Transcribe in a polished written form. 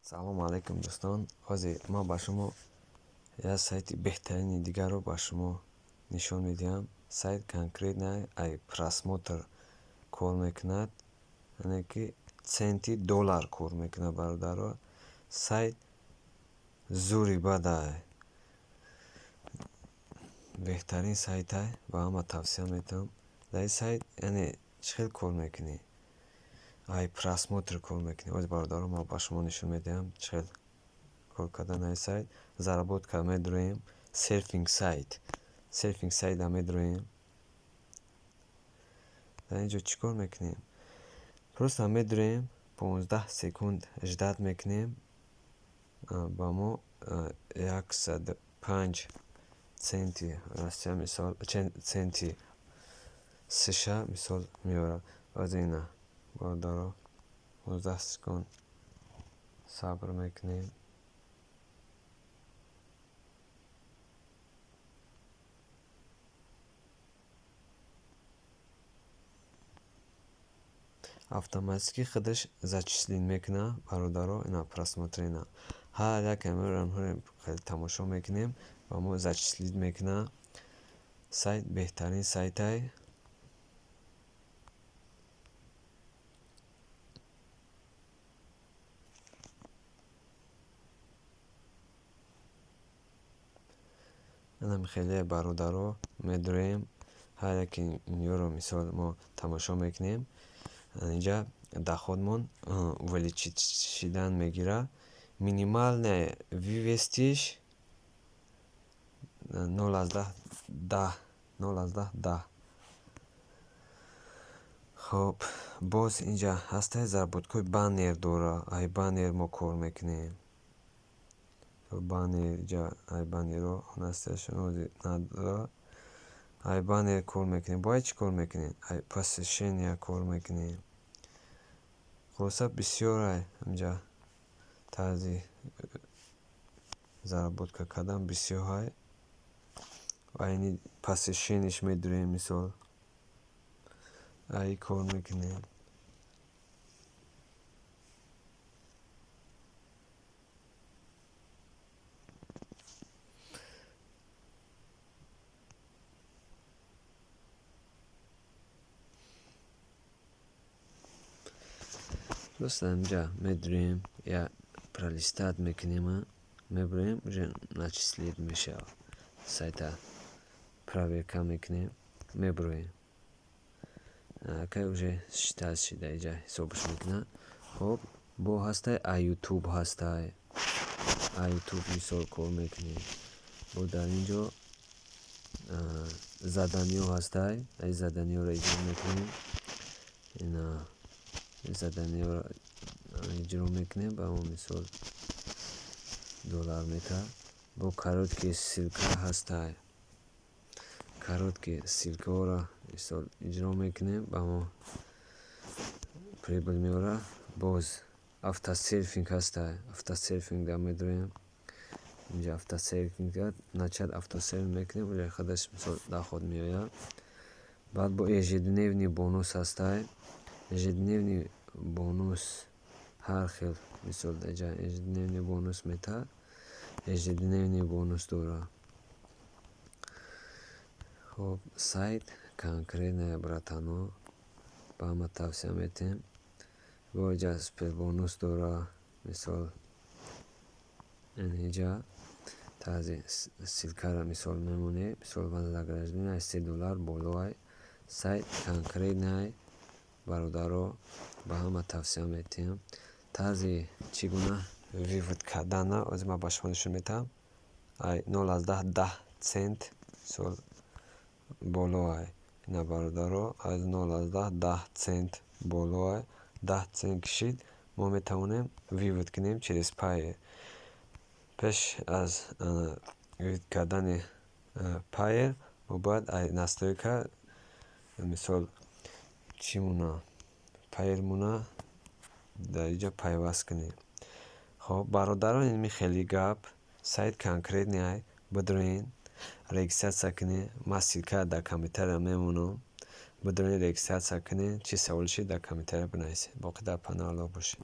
салом алейкум дӯстон. ҳозир ман ба шумо як сайти беҳтарини дигарро ба шумо нишон медиҳам. Сайт конкретно ай просмотр кор мекунад, яъне ки центи доллар кор мекунад, бародаро. Сайт зури бадай, беҳтарин сайтай, ба ҳама тавсия метавонам. Дар ин сайт яъне чӣ хел кор мекунӣ? Ай просмотр кор мекунӣ. Ҳозир бародаро ман ба шумо нишон медиҳам чӣ хел кор кардан дар ин сайт. Заработка медурем, серфинг сайта медурем. Дар ин ҷо чӣ кор мекунем? Просто медурем 15 секунд ждат мекунем, ба мо 105 центи Россия мисол центи США мисол меорад. Ҳозир ина бародаро 15 секунд сабр мекунем. автоматики худаш зачислид мекунад, бародаро. Ина просмотрена ҳар яке меорам хеле тамошо мекунем, ба мо зачислид мекунад. Сайт беҳтарин сайтай. Ана хеле бародаро медурем, ҳар яке инёро мисол мо тамошо мекунем. Инҷа доходмон увеличидан мегирад. Минимальная вывестиш 0,10. Хоб боз инҷа ҳастай заработкои баннер дора. Ай баннер мо кор мекунем. Баннер инҷа ай баннерро надора. Ай баннер кор мекунем. Бояд чӣ кор мекунем? Ай посещения кор мекунем. Хулоса бисёр ай инҷа тарзи заработка кардан бисёр ай. Айни посещенияш медурем мисол. Ай кор мекунем. Просто инҷа медурем, я пролистат мекунем, мебурем, уже начислид мешавад. Сайта проверка мекунем, мебурем. Акай уже считать шида, инҷа ҳисобаш мекунад. Хоб бо ҳастай ай ютуб ҳастай. Ай ютуб мисол кор мекунем. Бо дар ин ҷо заданиё ҳастай. Ай заданиёро иҷро мекунем. Ина заданиёро иҷро мекунем, ба мо мисол доллар метавад. Бо короткие ссилка ҳастай. Короткие ссилкаҳоро мисол иҷро мекунем, ба мо прибул меорад. Боз автосерфинг ҳастай. Автосерфингда медурем. Инҷа автосерфингда начал автосерфинг мекунем, уже худаш мисол доход меояд. Баъд бо ежедневный бонус ҳастай. Ежедневный бонус ҳар хел мисол даҷа ежедневный бонус метавад. Ежедневный бонус дора. Хоб сайт конкретная, братано, ба ҳама тавсия метавонем. Бо инҷа супер бонус дора. Мисол инҷа тарзи ссилкаро мисол мемонем. Мисол вознаграждение $3 болоай. Сайт конкретный, бародаро, ба ҳама тавсия метавонам. Тарзи чӣ гуна вывод кардана ҳозир ман ба шумо нишон медиҳам. Ай 0,10 цент мисол болоай. Ина бародаро аз 0,10 цент болоай. 10 цент кишид, мо метавонем вывод кунем через Payer. Пеш аз вывод кардани Payer мо бояд ай настройка мисол чӣ муна Payer муна дар инҷа пайваст кунем. Хоб бародарон, ин хеле гап. Сайт конкретный ай. Бидурен регистрация кунед. Ман ссилка дар комментария мемонам. Бидурен регистрация кунед. Чӣ савол шид дар комментария бинависед. Боқи дар паноҳ Аллоҳ бошед.